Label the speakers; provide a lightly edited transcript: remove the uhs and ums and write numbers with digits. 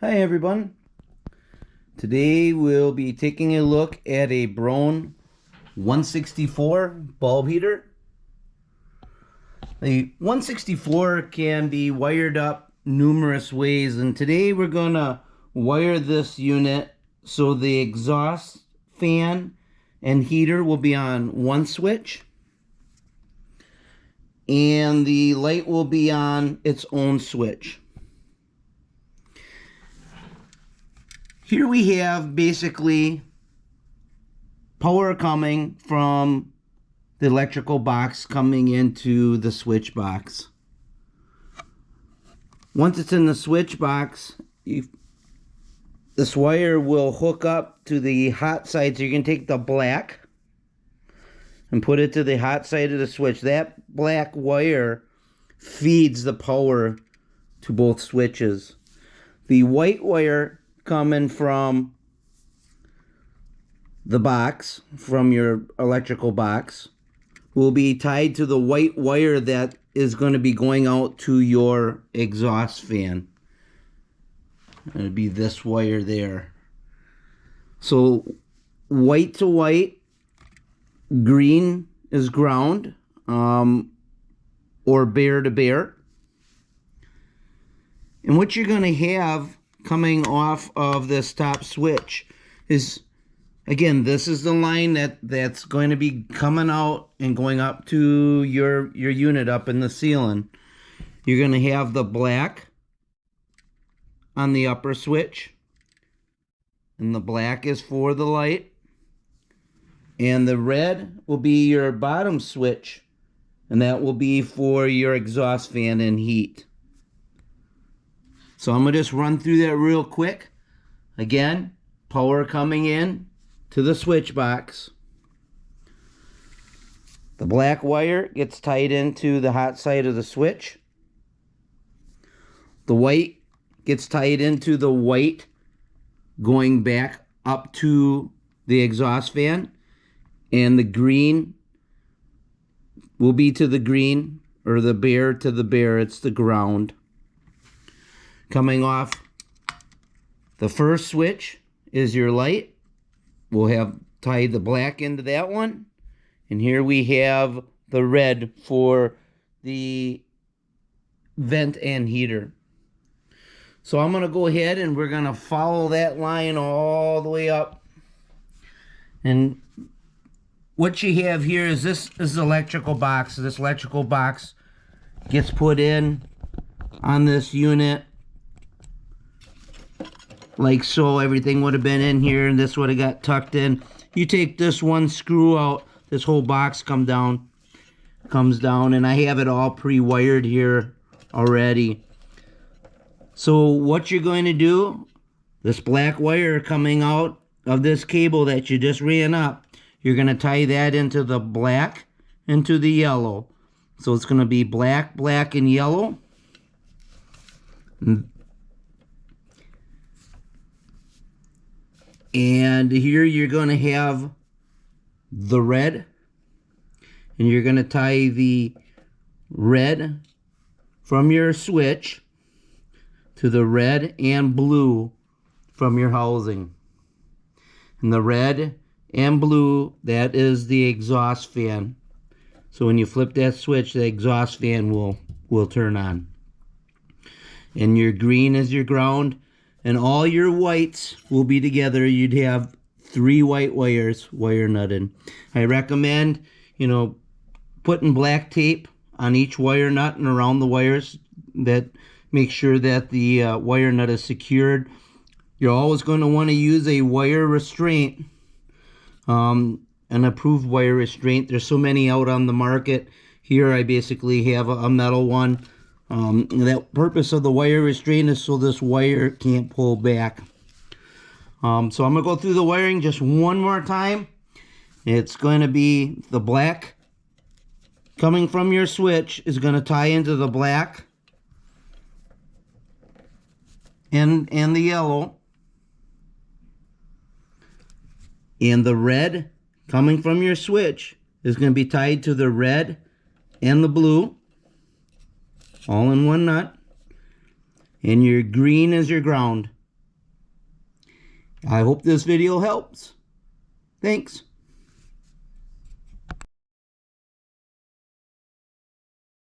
Speaker 1: Hi everyone. Today we'll be taking a look at a Broan 164 bulb heater. The 164 can be wired up numerous ways, and today we're gonna wire this unit so the exhaust fan and heater will be on one switch and the light will be on its own switch. Here we have basically power coming from the electrical box coming into the switch box. Once it's in the switch box, this wire will hook up to the hot side. So you can take the black and put it to the hot side of the switch. That black wire feeds the power to both switches. The white wire coming from the box, from your electrical box, will be tied to the white wire that is going to be going out to your exhaust fan. It'll be this wire there. So white to white, green is ground, or bare to bare. And what you're going to have coming off of this top switch is, again, this is the line that's going to be coming out and going up to your unit up in the ceiling. You're going to have the black on the upper switch, and the black is for the light, and the red will be your bottom switch, and that will be for your exhaust fan and heat. So I'm going to just run through that real quick. Again, power coming in to the switch box. The black wire gets tied into the hot side of the switch. The white gets tied into the white going back up to the exhaust fan. And the green will be to the green, or the bare to the bare. It's the ground. Coming off the first switch is your light. We'll have tied the black into that one. And here we have the red for the vent and heater. So I'm going to go ahead and we're going to follow that line all the way up. And what you have here is this is the electrical box. This electrical box gets put in on this unit like so. Everything would have been in here, and this would have got tucked in. You take this one screw out, this whole box comes down, and I have it all pre-wired here already. So what you're going to do, this black wire coming out of this cable that you just ran up, you're going to tie that into the black, into the yellow. So it's going to be black, black, and yellow. And here you're going to have the red, and you're going to tie the red from your switch to the red and blue from your housing. And the red and blue, that is the exhaust fan. So when you flip that switch, the exhaust fan will turn on. And your green is your ground. And all your whites will be together. You'd have 3 white wires wire nutted. I recommend, putting black tape on each wire nut and around the wires. That makes sure that the wire nut is secured. You're always going to want to use a wire restraint, an approved wire restraint. There's so many out on the market. Here I basically have a metal one. The purpose of the wire restraint is so this wire can't pull back. So I'm going to go through the wiring just one more time. It's going to be the black coming from your switch is going to tie into the black and the yellow. And the red coming from your switch is going to be tied to the red and the blue, all in one nut. And your green is your ground. I hope this video helps. Thanks.